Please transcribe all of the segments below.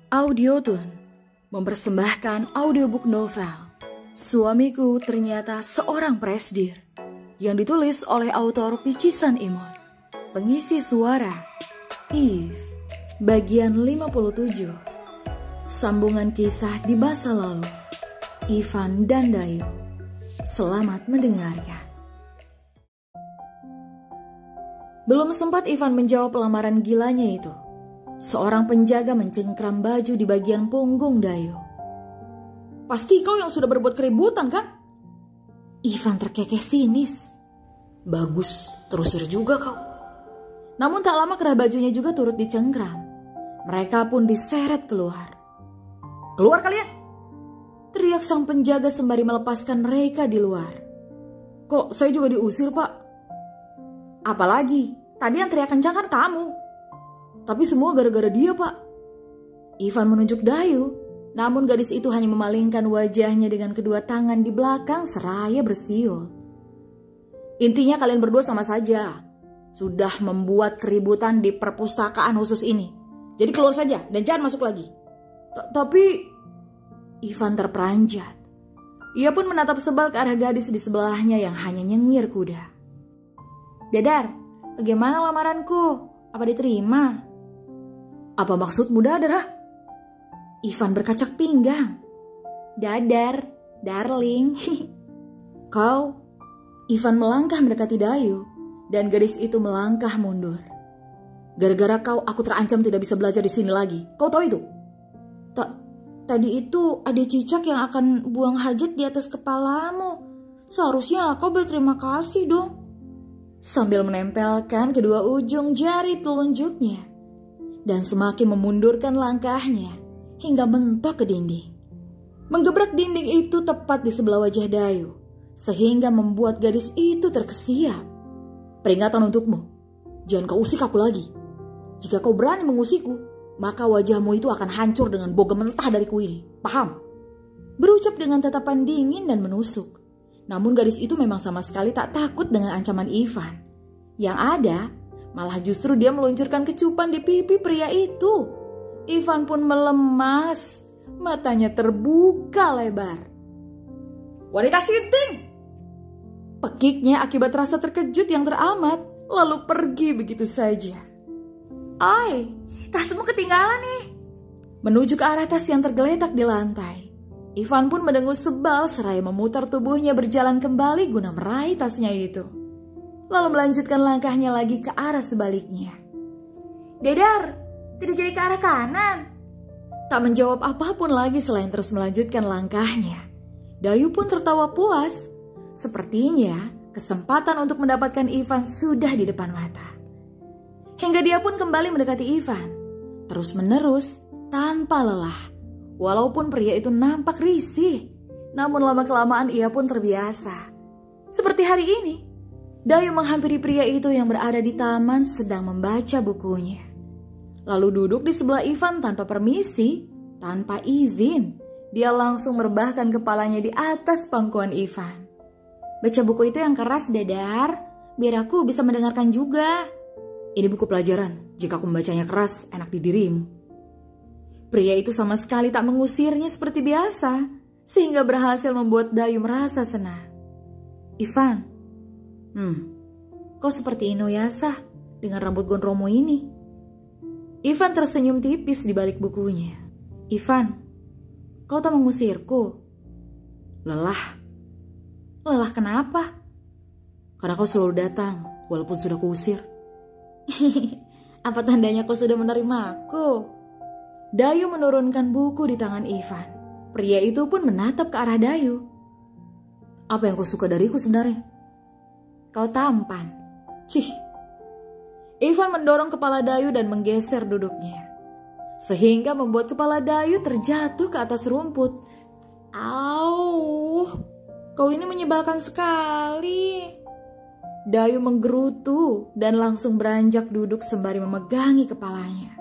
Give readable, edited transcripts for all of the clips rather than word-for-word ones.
Audiotune mempersembahkan audiobook novel Suamiku Ternyata Seorang Presdir yang ditulis oleh autor Picisan Imut. Pengisi suara Eve, bagian 57. Sambungan kisah di masa lalu, Ivan dan Dayu. Selamat mendengarkan. Belum sempat Ivan menjawab lamaran gilanya itu, seorang penjaga mencengkram baju di bagian punggung Dayu. "Pasti kau yang sudah berbuat keributan, kan?" Ivan terkekeh sinis. "Bagus, terusir juga kau." Namun tak lama kerah bajunya juga turut dicengkram. Mereka pun diseret keluar. "Keluar kalian!" teriak sang penjaga sembari melepaskan mereka di luar. "Kok saya juga diusir, Pak?" "Apalagi, tadi yang teriak kencang kan kamu. Tapi semua gara-gara dia, Pak." Ivan menunjuk Dayu, namun gadis itu hanya memalingkan wajahnya dengan kedua tangan di belakang seraya bersiul. "Intinya kalian berdua sama saja. Sudah membuat keributan di perpustakaan khusus ini. Jadi keluar saja dan jangan masuk lagi." Tapi Ivan terperanjat. Ia pun menatap sebal ke arah gadis di sebelahnya yang hanya nyengir kuda. "Dadar, bagaimana lamaranku? Apa diterima?" "Apa maksudmu dadar?" Ivan berkacak pinggang. "Dadar, darling." "Kau?" Ivan melangkah mendekati Dayu dan gadis itu melangkah mundur. "Gara-gara kau aku terancam tidak bisa belajar di sini lagi. Kau tahu itu?" Tadi itu ada cicak yang akan buang hajat di atas kepalamu. Seharusnya kau berterima kasih dong." Sambil menempelkan kedua ujung jari telunjuknya dan semakin memundurkan langkahnya hingga mentok ke dinding. Menggebrak dinding itu tepat di sebelah wajah Dayu, sehingga membuat gadis itu terkesiap. "Peringatan untukmu, jangan kau usik aku lagi. Jika kau berani mengusikku, maka wajahmu itu akan hancur dengan boga mentah dariku ini. Paham?" Berucap dengan tatapan dingin dan menusuk. Namun gadis itu memang sama sekali tak takut dengan ancaman Ivan. Yang ada, malah justru dia meluncurkan kecupan di pipi pria itu. Ivan pun melemas, matanya terbuka lebar. "Wanita sinting!" pekiknya akibat rasa terkejut yang teramat, lalu pergi begitu saja. "Oi, tasmu ketinggalan nih." Menuju ke arah tas yang tergeletak di lantai. Ivan pun mendengus sebal seraya memutar tubuhnya berjalan kembali guna meraih tasnya itu. Lalu melanjutkan langkahnya lagi ke arah sebaliknya. "Dedar, tidak jadi ke arah kanan." Tak menjawab apapun lagi selain terus melanjutkan langkahnya. Dayu pun tertawa puas. Sepertinya kesempatan untuk mendapatkan Ivan sudah di depan mata. Hingga dia pun kembali mendekati Ivan, terus menerus tanpa lelah. Walaupun pria itu nampak risih, namun lama-kelamaan ia pun terbiasa. Seperti hari ini, Dayu menghampiri pria itu yang berada di taman sedang membaca bukunya. Lalu duduk di sebelah Ivan tanpa permisi, tanpa izin. Dia langsung merebahkan kepalanya di atas pangkuan Ivan. "Baca buku itu yang keras, Dadar, biar aku bisa mendengarkan juga." "Ini buku pelajaran, jika aku membacanya keras enak di dirimu." Pria itu sama sekali tak mengusirnya seperti biasa, sehingga berhasil membuat Dayu merasa senang. "Ivan, kau seperti Inuyasha dengan rambut gondromo ini." Ivan tersenyum tipis di balik bukunya. "Ivan, kau tak mengusirku?" "Lelah." "Lelah kenapa?" "Karena kau selalu datang walaupun sudah kuusir." "Apa tandanya kau sudah menerima aku?" Dayu menurunkan buku di tangan Ivan. Pria itu pun menatap ke arah Dayu. "Apa yang kau suka dariku sebenarnya?" "Kau tampan." Ivan mendorong kepala Dayu dan menggeser duduknya, sehingga membuat kepala Dayu terjatuh ke atas rumput. "Au, kau ini menyebalkan sekali." Dayu menggerutu dan langsung beranjak duduk sembari memegangi kepalanya.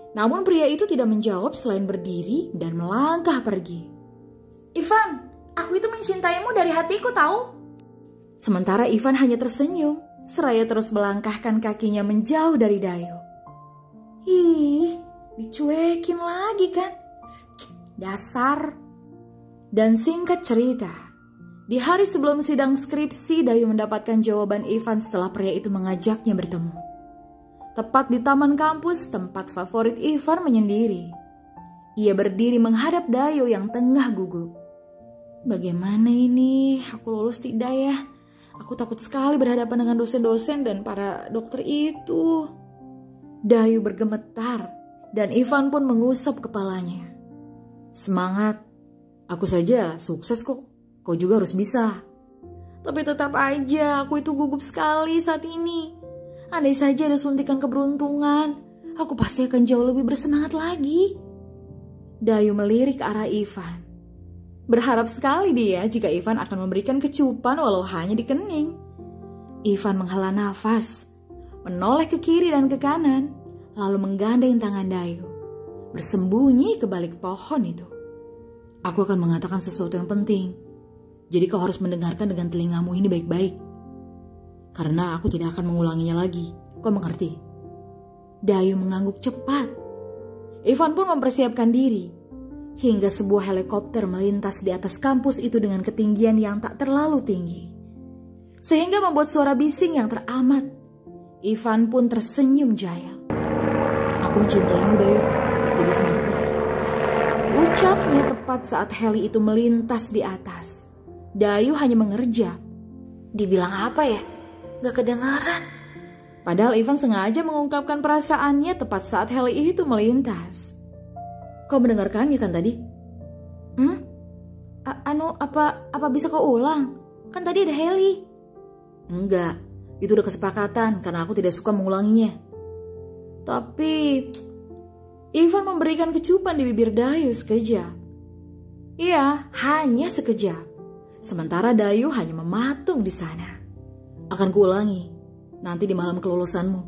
Namun pria itu tidak menjawab selain berdiri dan melangkah pergi. "Ivan, aku itu mencintaimu dari hatiku tahu." Sementara Ivan hanya tersenyum, seraya terus melangkahkan kakinya menjauh dari Dayu. "Ih, Dicuekin lagi kan? Dasar. Dan singkat cerita, di hari sebelum sidang skripsi, Dayu mendapatkan jawaban Ivan setelah pria itu mengajaknya bertemu. Tepat di taman kampus, tempat favorit Ivan menyendiri. Ia berdiri menghadap Dayu yang tengah gugup. Bagaimana ini? Aku lulus tidak ya? Aku takut sekali berhadapan dengan dosen-dosen dan para dokter itu. Dayu bergemetar dan Ivan pun mengusap kepalanya. Semangat, aku saja sukses kok. Kau juga harus bisa. Tapi tetap aja aku itu gugup sekali saat ini. Andai saja ada suntikan keberuntungan, aku pasti akan jauh lebih bersemangat lagi. Dayu melirik ke arah Ivan. Berharap sekali dia jika Ivan akan memberikan kecupan walau hanya di kening. Ivan menghela nafas, menoleh ke kiri dan ke kanan, lalu menggandeng tangan Dayu, bersembunyi ke balik pohon itu. Aku akan mengatakan sesuatu yang penting, jadi kau harus mendengarkan dengan telingamu ini baik-baik. Karena aku tidak akan mengulanginya lagi, kau mengerti? Dayu mengangguk cepat. Ivan pun mempersiapkan diri. Hingga sebuah helikopter melintas di atas kampus itu dengan ketinggian yang tak terlalu tinggi. Sehingga membuat suara bising yang teramat. Ivan pun tersenyum jayal. Aku mencintaimu Dayu, jadi semangatlah. Ucapnya tepat saat heli itu melintas di atas. Dayu hanya mengerjap. Dibilang apa ya? Gak kedengaran. Padahal Ivan sengaja mengungkapkan perasaannya tepat saat heli itu melintas. Kau mendengarkannya kan tadi? Apa bisa kau ulang? Kan tadi ada heli. Enggak, itu udah kesepakatan karena aku tidak suka mengulanginya. Tapi Ivan memberikan kecupan di bibir Dayu sekejap. Iya, hanya sekejap. Sementara Dayu hanya mematung di sana. Akan kuulangi nanti di malam kelulusanmu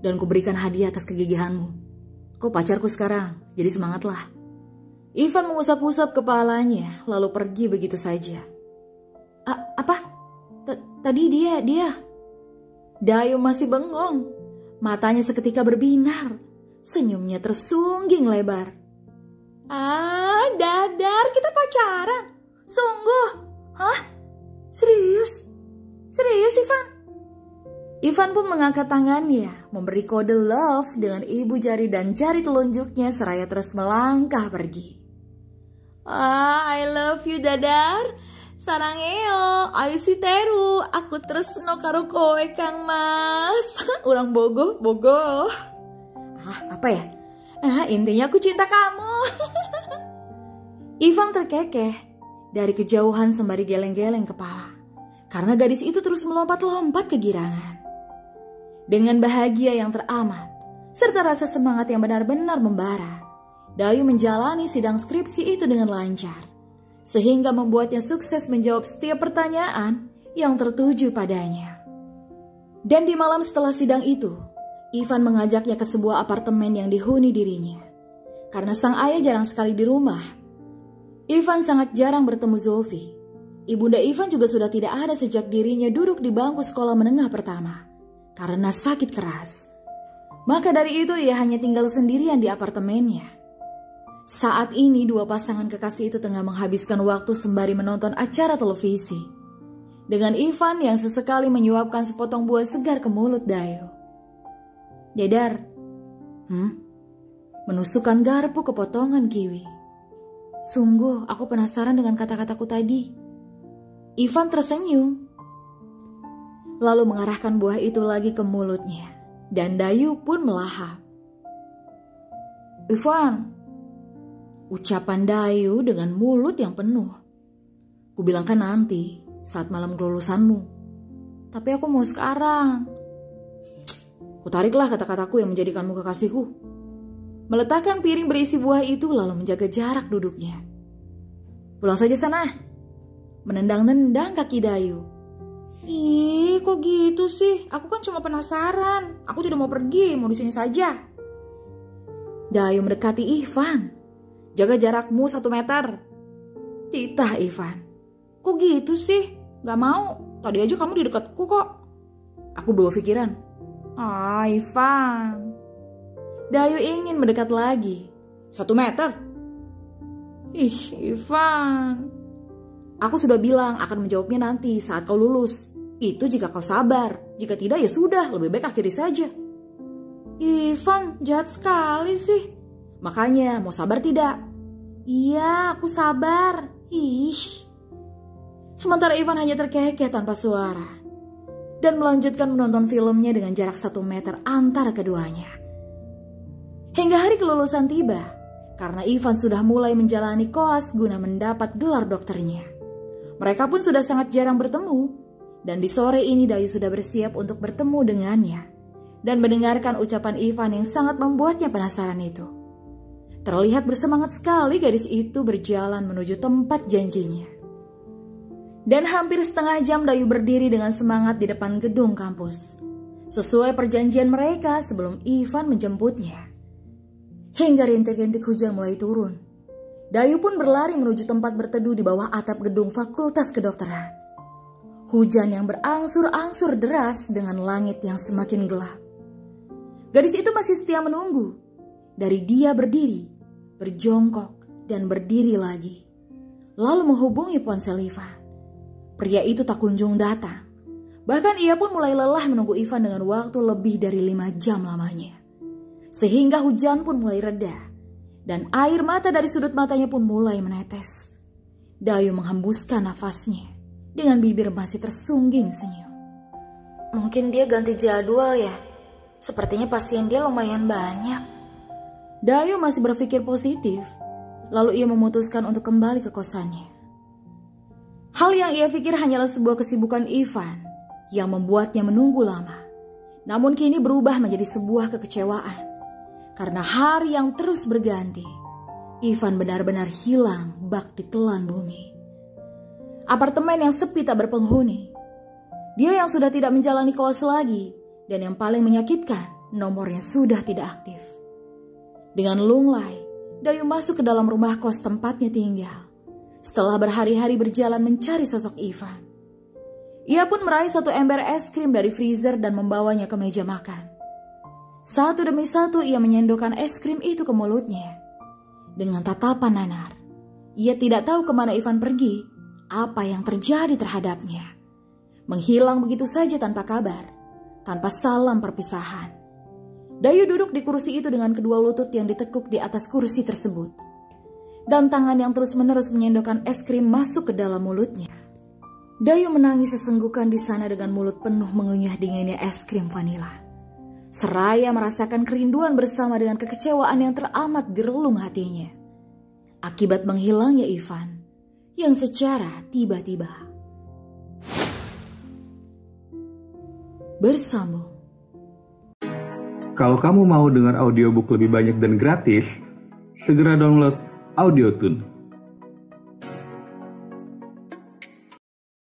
dan kuberikan hadiah atas kegigihanmu. Kau pacarku sekarang, jadi semangatlah. Ivan mengusap-usap kepalanya, lalu pergi begitu saja. Apa? Tadi dia. Dayu masih bengong. Matanya seketika berbinar. Senyumnya tersungging lebar. Dadar, kita pacaran. Sungguh? Hah? Serius? Serius, Ivan? Ivan pun mengangkat tangannya, memberi kode love dengan ibu jari dan jari telunjuknya seraya terus melangkah pergi. I love you Dadar. Sarangeo, ayo si Teru, aku tresno karo kowe Kang Mas. Urang bogoh. Apa ya? Intinya aku cinta kamu. Ivan terkekeh dari kejauhan sembari geleng-geleng kepala. Karena gadis itu terus melompat-lompat kegirangan. Dengan bahagia yang teramat, serta rasa semangat yang benar-benar membara, Dayu menjalani sidang skripsi itu dengan lancar, sehingga membuatnya sukses menjawab setiap pertanyaan yang tertuju padanya. Dan di malam setelah sidang itu, Ivan mengajaknya ke sebuah apartemen yang dihuni dirinya. Karena sang ayah jarang sekali di rumah, Ivan sangat jarang bertemu Zofi. Ibunda Ivan juga sudah tidak ada sejak dirinya duduk di bangku sekolah menengah pertama. Karena sakit keras. Maka dari itu ia hanya tinggal sendirian di apartemennya. Saat ini dua pasangan kekasih itu tengah menghabiskan waktu sembari menonton acara televisi. Dengan Ivan yang sesekali menyuapkan sepotong buah segar ke mulut Dayu. Dedar. Menusukkan garpu ke potongan kiwi. Sungguh aku penasaran dengan kata-kataku tadi. Ivan tersenyum. Lalu mengarahkan buah itu lagi ke mulutnya. Dan Dayu pun melahap. Ivan. Ucapan Dayu dengan mulut yang penuh. Kubilangkan nanti saat malam kelulusanmu. Tapi aku mau sekarang. Kutariklah kata-kataku yang menjadikanmu kekasihku. Meletakkan piring berisi buah itu lalu menjaga jarak duduknya. Pulang saja sana. Menendang-nendang kaki Dayu. Ih, kok gitu sih? Aku kan cuma penasaran. Aku tidak mau pergi, mau di sini saja. Dayu mendekati Ivan. Jaga jarakmu 1 meter. Titah Ivan. Kok gitu sih? Gak mau. Tadi aja kamu di dekatku kok. Aku berubah pikiran. Ivan. Dayu ingin mendekat lagi. 1 meter? Ih, Ivan. Aku sudah bilang akan menjawabnya nanti saat kau lulus. Itu jika kau sabar. Jika tidak ya sudah, lebih baik akhiri saja. Ivan, jahat sekali sih. Makanya, mau sabar tidak? Iya, aku sabar. Ih. Sementara Ivan hanya terkekeh tanpa suara. Dan melanjutkan menonton filmnya dengan jarak 1 meter antara keduanya. Hingga hari kelulusan tiba, karena Ivan sudah mulai menjalani koas guna mendapat gelar dokternya. Mereka pun sudah sangat jarang bertemu, dan di sore ini Dayu sudah bersiap untuk bertemu dengannya, dan mendengarkan ucapan Ivan yang sangat membuatnya penasaran itu. Terlihat bersemangat sekali gadis itu berjalan menuju tempat janjinya. Dan hampir setengah jam Dayu berdiri dengan semangat di depan gedung kampus, sesuai perjanjian mereka sebelum Ivan menjemputnya. Hingga rintik-rintik hujan mulai turun, Dayu pun berlari menuju tempat berteduh di bawah atap gedung Fakultas Kedokteran. Hujan yang berangsur-angsur deras dengan langit yang semakin gelap. Gadis itu masih setia menunggu. Dari dia berdiri, berjongkok, dan berdiri lagi. Lalu menghubungi ponsel Ivan. Pria itu tak kunjung datang. Bahkan ia pun mulai lelah menunggu Ivan dengan waktu lebih dari 5 jam lamanya. Sehingga hujan pun mulai reda. Dan air mata dari sudut matanya pun mulai menetes. Dayu menghembuskan nafasnya dengan bibir masih tersungging senyum. Mungkin dia ganti jadwal ya. Sepertinya pasien dia lumayan banyak. Dayu masih berpikir positif. Lalu ia memutuskan untuk kembali ke kosannya. Hal yang ia pikir hanyalah sebuah kesibukan Ivan yang membuatnya menunggu lama. Namun kini berubah menjadi sebuah kekecewaan. Karena hari yang terus berganti, Ivan benar-benar hilang bak ditelan bumi. Apartemen yang sepi tak berpenghuni. Dia yang sudah tidak menjalani koas lagi, dan yang paling menyakitkan, nomornya sudah tidak aktif. Dengan lunglai, Dayu masuk ke dalam rumah kos tempatnya tinggal. Setelah berhari-hari berjalan mencari sosok Ivan, ia pun meraih 1 ember es krim dari freezer dan membawanya ke meja makan. Satu demi satu ia menyendokkan es krim itu ke mulutnya. Dengan tatapan nanar, ia tidak tahu kemana Ivan pergi, apa yang terjadi terhadapnya. Menghilang begitu saja tanpa kabar, tanpa salam perpisahan. Dayu duduk di kursi itu dengan kedua lutut yang ditekuk di atas kursi tersebut. Dan tangan yang terus-menerus menyendokkan es krim masuk ke dalam mulutnya. Dayu menangis sesenggukan di sana dengan mulut penuh mengunyah dinginnya es krim vanila. Seraya merasakan kerinduan bersama dengan kekecewaan yang teramat di relung hatinya. Akibat menghilangnya Ivan yang secara tiba-tiba. Bersambung. Kalau kamu mau dengar audiobook lebih banyak dan gratis, segera download Audiotune.